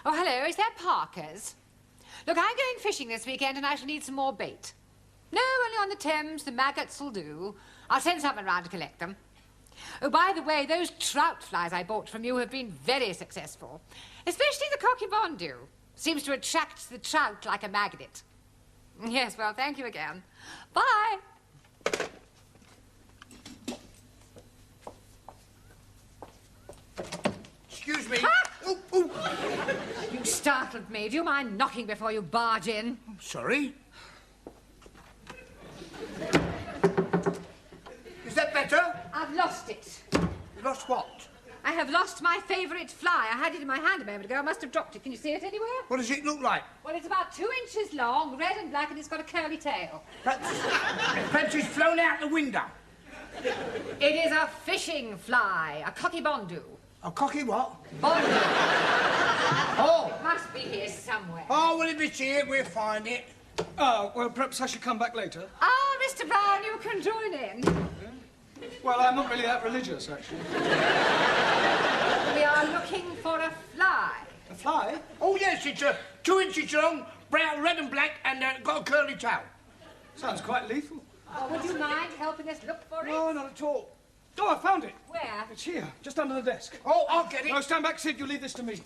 Oh, hello, is that Parker's? Look, I'm going fishing this weekend and I shall need some more bait. No, only on the Thames, the maggots will do. I'll send someone round to collect them. Oh, by the way, those trout flies I bought from you have been very successful. Especially the cockybondu. Seems to attract the trout like a magnet. Yes, well, thank you again. Bye. Excuse me. Ah! Oh, oh. You startled me. Do you mind knocking before you barge in? Sorry. Is that better? I've lost it. You lost what? I have lost my favourite fly. I had it in my hand a moment ago. I must have dropped it. Can you see it anywhere? What does it look like? Well, it's about 2 inches long, red and black, and it's got a curly tail. Perhaps it's flown out the window. It is a fishing fly, a cockybondu. A cocky what? Bondu. Oh. It must be here somewhere. Oh, well, if it's here, we'll find it. Well, perhaps I should come back later. Ah, Mr. Brown, you can join in. Well, I'm not really that religious, actually. We are looking for a fly. A fly? Oh, yes, it's 2 inches long, brown, red and black, and got a curly tail. Sounds quite lethal. Oh, would you mind helping us look for it? No, not at all. Oh, I found it. Where? It's here, just under the desk. Oh, I'll get it. No, stand back, Sid. You leave this to me.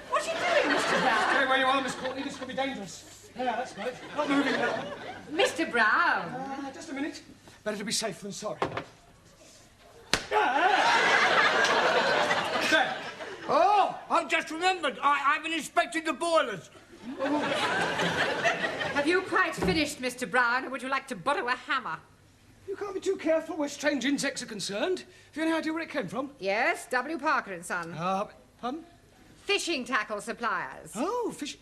What are you doing, Mr. Brown? Stay where you are, Miss Courtney. This could be dangerous. Yeah, that's right. Not moving now. Mr. Brown. Just a minute. Better to be safe than sorry. There. Oh, I've just remembered. I haven't inspected the boilers. Have you quite finished, Mr. Brown, or would you like to borrow a hammer? You can't be too careful where strange insects are concerned. Have you any idea where it came from? Yes, W. Parker and Son. Pardon? Fishing tackle suppliers. Oh, fish...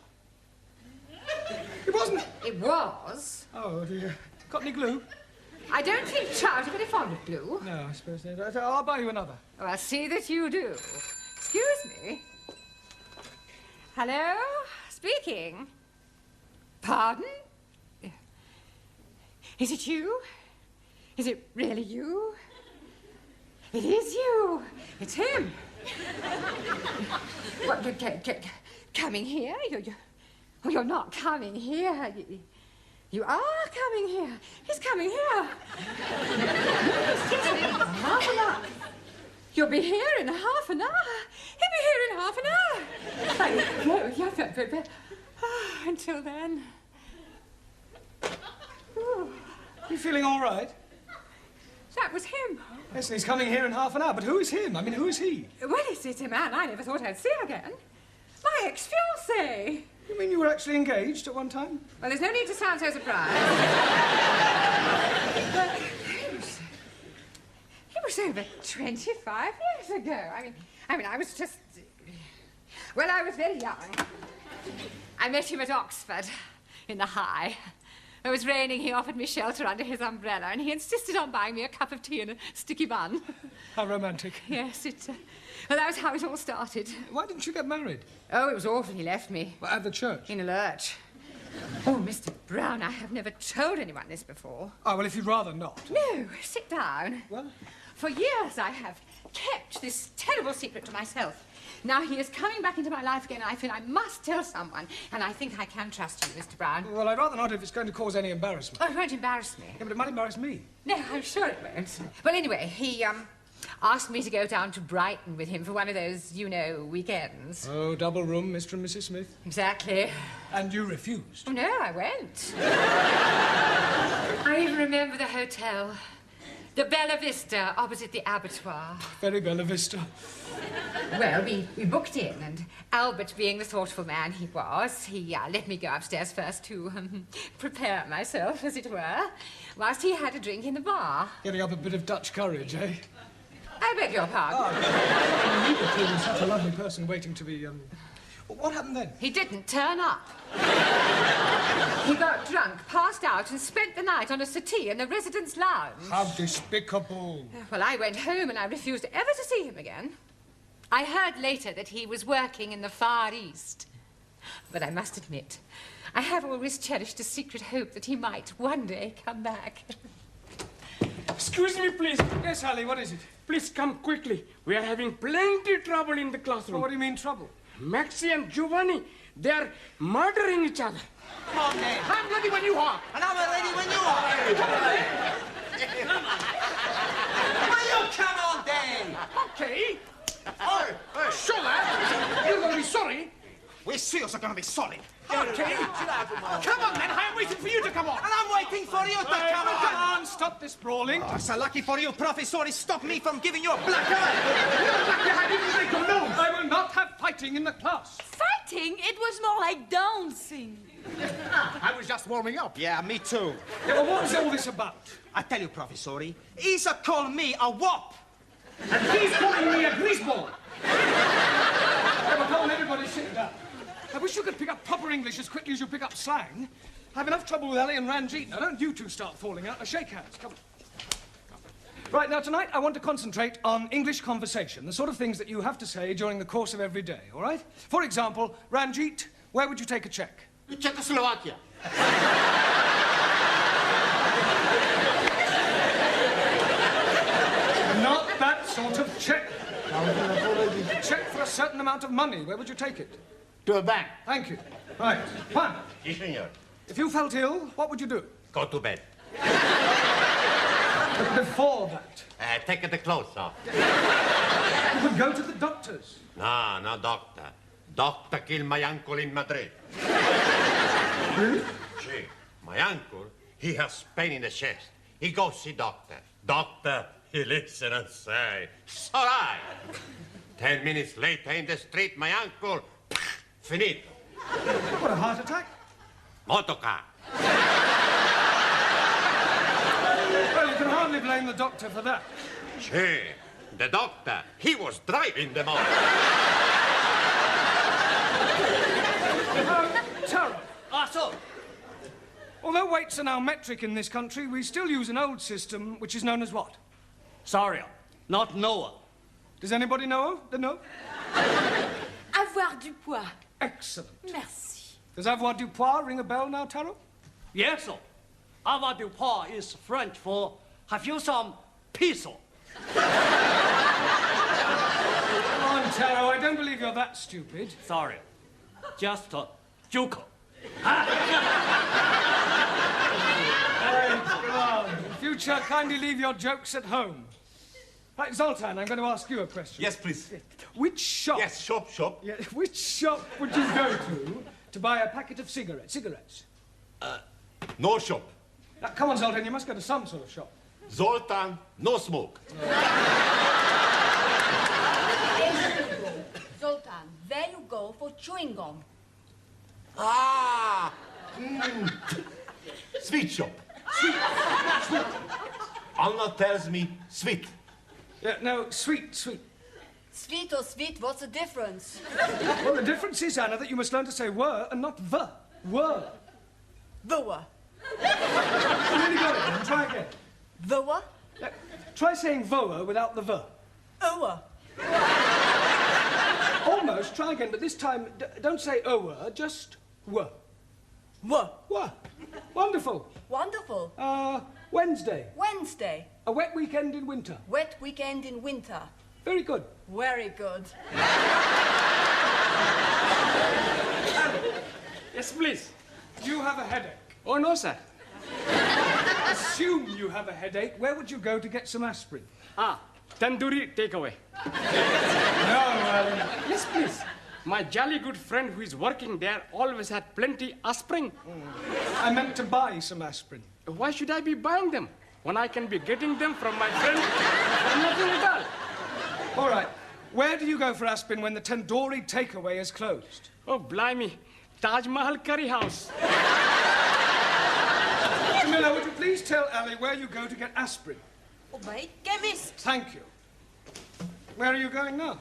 It wasn't... It was. Oh, dear. Got any glue? I don't think trout are very fond of glue. No, I suppose they don't. I'll buy you another. Oh, I'll see that you do. Excuse me. Hello? Speaking. Pardon? Is it you? Is it really you? It is you. It's him. What, coming here? You're not coming here. You are coming here. He's coming here. Half an hour. You'll be here in half an hour. He'll be here in half an hour. Until then. Ooh. You feeling all right? That was him. Yes, and he's coming here in half an hour. But who is him? I mean, who is he? Well, it's a man I never thought I'd see again. My ex-fiancé. You mean you were actually engaged at one time? Well, there's no need to sound so surprised. But it was over 25 years ago. I mean, I was just... Well, I was very young. I met him at Oxford, in the High. It was raining, he offered me shelter under his umbrella, and he insisted on buying me a cup of tea and a sticky bun. How romantic. Yes, well, that was how it all started. Why didn't you get married? Oh, it was awful. He left me. Well, at the church? In a lurch. Oh, Mr. Brown, I have never told anyone this before. Oh, well, if you'd rather not. No, sit down. Well? For years I have kept this terrible secret to myself. Now he is coming back into my life again, and I feel I must tell someone. And I think I can trust you, Mr. Brown. Well, I'd rather not if it's going to cause any embarrassment. Oh, it won't embarrass me. Yeah, but it might embarrass me. No, I'm sure it won't. Well, anyway, he, asked me to go down to Brighton with him for one of those, you know, weekends. Oh, double room, Mr. and Mrs. Smith. Exactly. And you refused? Oh, no, I went. I even remember the hotel. The Bella Vista, opposite the abattoir. Very Bella Vista. Well, we booked in, and Albert, being the thoughtful man he was, he let me go upstairs first to prepare myself, as it were, whilst he had a drink in the bar. Getting up a bit of Dutch courage, eh? I beg your pardon. You were feeling such a lovely person waiting to be, What happened then? He didn't turn up. He got drunk, passed out, and spent the night on a settee in the residence lounge. How despicable. Well, I went home and I refused ever to see him again. I heard later that he was working in the Far East. But I must admit, I have always cherished a secret hope that he might one day come back. Excuse me, please. Yes, Hallie, what is it? Please come quickly. We are having plenty trouble in the classroom. Well, what do you mean, trouble? Maxie and Giovanni, they are murdering each other. Come on, then. I'm ready when you are. And I'm ready when you are. Will you come on, then? Okay. Oh, Sure, lad. You're going to be sorry. we're serious are going to be sorry. Okay. Come on, then. I'm waiting for you to come on. And I'm waiting for you to come Come on. on, stop this brawling. Oh, so lucky for you, Professor, it stopped me from giving you a black eye. I will not have fighting in the class. Fighting? It was more like dancing. I was just warming up. Yeah, me too. Yeah, well, what's all this about? I tell you, Professor, he's called me a wop. And he's calling me a greaseball. Come on, everybody sit down. I wish you could pick up proper English as quickly as you pick up slang. I have enough trouble with Ali and Ranjit. Now, don't you two start falling out. Now, shake hands. Come on. Right, now, tonight, I want to concentrate on English conversation, the sort of things that you have to say during the course of every day, all right? For example, Ranjit, where would you take a check? Czechoslovakia. Not that sort of check. A check for a certain amount of money. Where would you take it? To a bank. Thank you. Right. One. Yes, senor. If you felt ill, what would you do? Go to bed. But before that, Take the clothes off. you would go to the doctors. No, no, doctor. Doctor killed my uncle in Madrid. Really? See, my uncle, he has pain in the chest. He goes see doctor. Doctor, he listen and say, it's all right. 10 minutes later in the street, my uncle, finito. What, a heart attack? Motorcar. Well, you can hardly blame the doctor for that. See, the doctor, he was driving the motor. Taro, So, although weights are now metric in this country, we still use an old system which is known as what? sorry, not Noah. Does anybody know? Know? Avoir du poids. Excellent. Merci. Does avoir du poids ring a bell now, Taro? Yes, sir. Avoir du poids is French for have you some peso? Come on, Taro, I don't believe you're that stupid. Sorry, just a joke. Right, come on. In future, kindly leave your jokes at home. Right, Zoltan, I'm going to ask you a question. Yes, please. Which shop... Yes, shop. Yeah, which shop would you go to buy a packet of cigarettes? No shop. Now, come on, Zoltan, you must go to some sort of shop. Zoltan, no smoke. Zoltan, there you go for chewing gum. Sweet shop. Sweet. Anna tells me sweet. Yeah, no, sweet. Sweet or sweet, what's the difference? Well, the difference is, Anna, that you must learn to say were and not the. Were. Voa. You really got it, then. Try again. Voa? Try saying voa without the the. Oa. Almost. Try again, but this time, don't say were, just were. Were. Were. Wonderful. Wonderful. Wednesday. Wednesday. A wet weekend in winter. Wet weekend in winter. Very good. Very good. Yes, please. You have a headache. Oh, no, sir. Assume you have a headache. Where would you go to get some aspirin? Tandoori takeaway. No, Alan. Yes, please. My jolly good friend who is working there always had plenty aspirin. I meant to buy some aspirin. Why should I be buying them when I can be getting them from my friend for nothing at all? All right. Where do you go for aspirin when the tandoori takeaway is closed? Oh, blimey. Taj Mahal Curry House. Camilla, would you please tell Ali where you go to get aspirin? By chemist. Thank you. Where are you going now?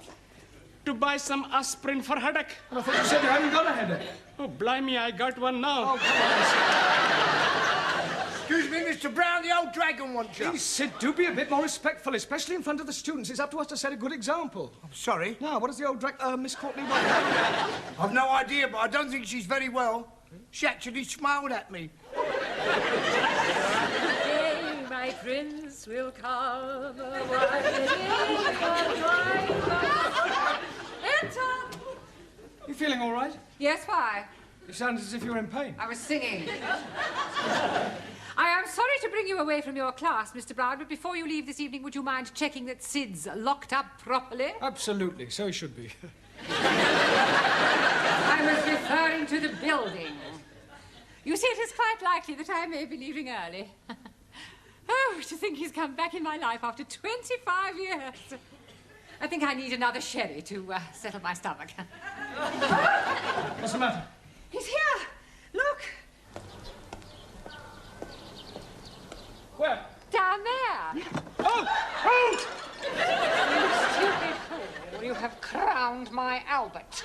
To buy some aspirin for headache. I thought you said you hadn't got a headache. Oh, blimey, I got one now. Oh, come on. Excuse me, Mr. Brown, the old dragon wants you. Please, Sid, do be a bit more respectful, especially in front of the students. It's up to us to set a good example. I'm sorry. Now, what does the old Miss Courtney want? I've no idea, but I don't think she's very well. She actually smiled at me. Hey, my prince will come. Enter! You feeling all right? Yes, why? You sound as if you were in pain. I was singing. I am sorry to bring you away from your class, Mr. Brown, but before you leave this evening, would you mind checking that Sid's locked up properly? Absolutely, so he should be. I was referring to the building. You see, it is quite likely that I may be leaving early. Oh, to think he's come back in my life after 25 years. I think I need another sherry to settle my stomach. What's the matter? He's here. Look. Where? Down there. Oh! Oh! You stupid fool. You have crowned my Albert.